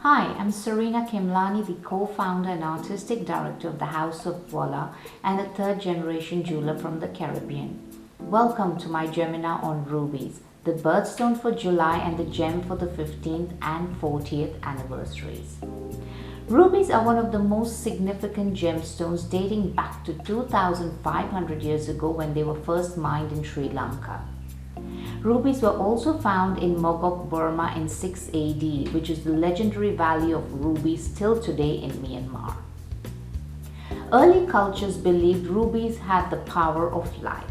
Hi, I'm Serena Khemlani, the co-founder and artistic director of the House of VOILA and a third-generation jeweler from the Caribbean. Welcome to my Geminar on Rubies, the birthstone for July and the gem for the 15th and 40th anniversaries. Rubies are one of the most significant gemstones dating back to 2,500 years ago when they were first mined in Sri Lanka. Rubies were also found in Mogok, Burma in 6 AD, which is the legendary valley of rubies still today in Myanmar. Early cultures believed rubies had the power of life.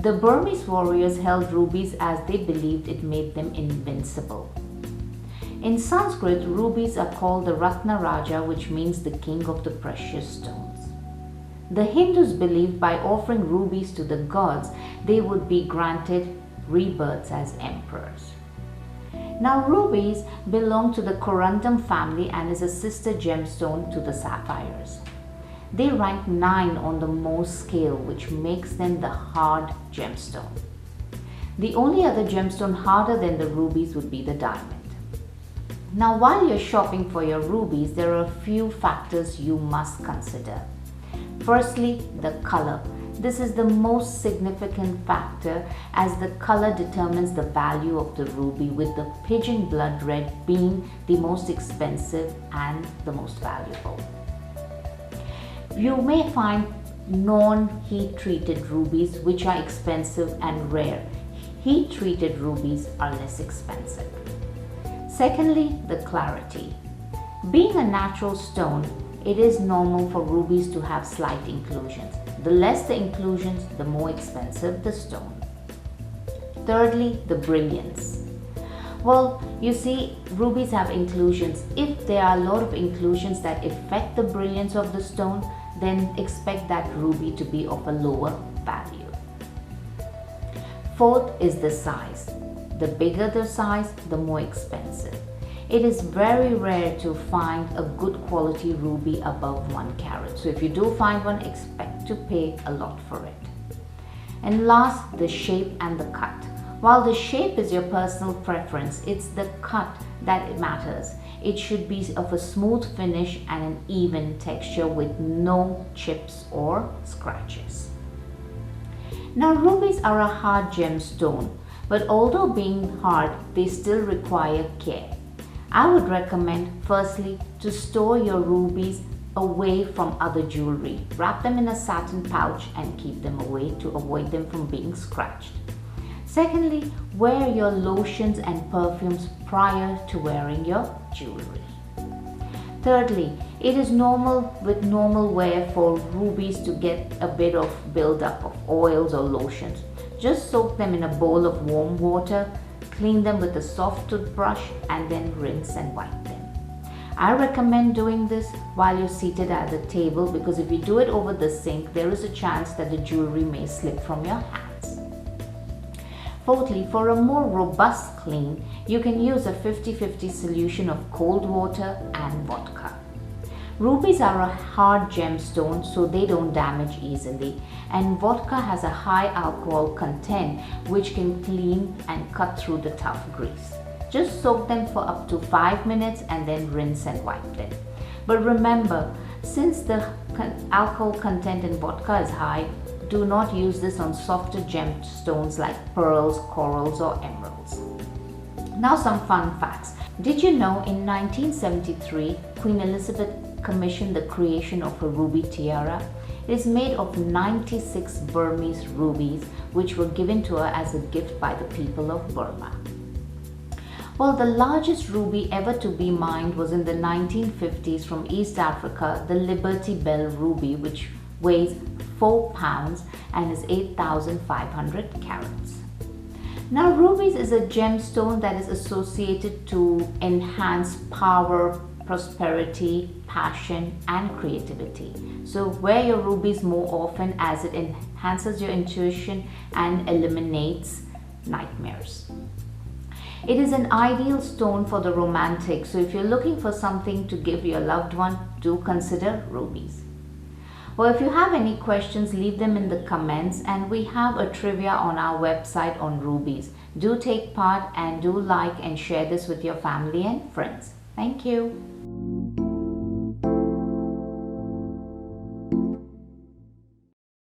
The Burmese warriors held rubies as they believed it made them invincible. In Sanskrit, rubies are called the Ratna Raja, which means the king of the precious stones. The Hindus believed by offering rubies to the gods, they would be granted rebirths as emperors. Now, rubies belong to the corundum family and is a sister gemstone to the sapphires. They rank 9 on the Mohs scale, which makes them the hard gemstone. The only other gemstone harder than the rubies would be the diamond. Now, while you're shopping for your rubies, there are a few factors you must consider. Firstly, the color. This is the most significant factor as the color determines the value of the ruby, with the pigeon blood red being the most expensive and the most valuable. You may find non-heat treated rubies which are expensive and rare. Heat treated rubies are less expensive. Secondly, the clarity. Being a natural stone, it is normal for rubies to have slight inclusions. The less the inclusions, the more expensive the stone. Thirdly, the brilliance. Well, you see, rubies have inclusions. If there are a lot of inclusions that affect the brilliance of the stone, then expect that ruby to be of a lower value. Fourth is the size. The bigger the size, the more expensive. It is very rare to find a good quality ruby above 1 carat. So if you do find one, expect to pay a lot for it. And last, the shape and the cut. While the shape is your personal preference, it's the cut that matters. It should be of a smooth finish and an even texture with no chips or scratches. Now, rubies are a hard gemstone, but although being hard, they still require care. I would recommend firstly to store your rubies away from other jewelry. Wrap them in a satin pouch and keep them away to avoid them from being scratched. Secondly, wear your lotions and perfumes prior to wearing your jewelry. Thirdly, it is normal with normal wear for rubies to get a bit of buildup of oils or lotions. Just soak them in a bowl of warm water. Clean them with a soft toothbrush and then rinse and wipe them. I recommend doing this while you're seated at the table, because if you do it over the sink, there is a chance that the jewelry may slip from your hands. Fourthly, for a more robust clean, you can use a 50-50 solution of cold water and vodka. Rubies are a hard gemstone, so they don't damage easily, and vodka has a high alcohol content which can clean and cut through the tough grease. Just soak them for up to 5 minutes and then rinse and wipe them. But remember, since the alcohol content in vodka is high, do not use this on softer gemstones like pearls, corals or emeralds. Now some fun facts. Did you know in 1973, Queen Elizabeth commissioned the creation of a ruby tiara? It is made of 96 Burmese rubies which were given to her as a gift by the people of Burma. Well, the largest ruby ever to be mined was in the 1950s from East Africa, the Liberty Bell ruby, which weighs 4 pounds and is 8,500 carats. Now, rubies is a gemstone that is associated to enhance power, prosperity, passion and creativity. So wear your rubies more often as it enhances your intuition and eliminates nightmares. It is an ideal stone for the romantic, so if you're looking for something to give your loved one, do consider rubies. Well, if you have any questions, leave them in the comments, and we have a trivia on our website on rubies. Do take part and do like and share this with your family and friends. Thank you.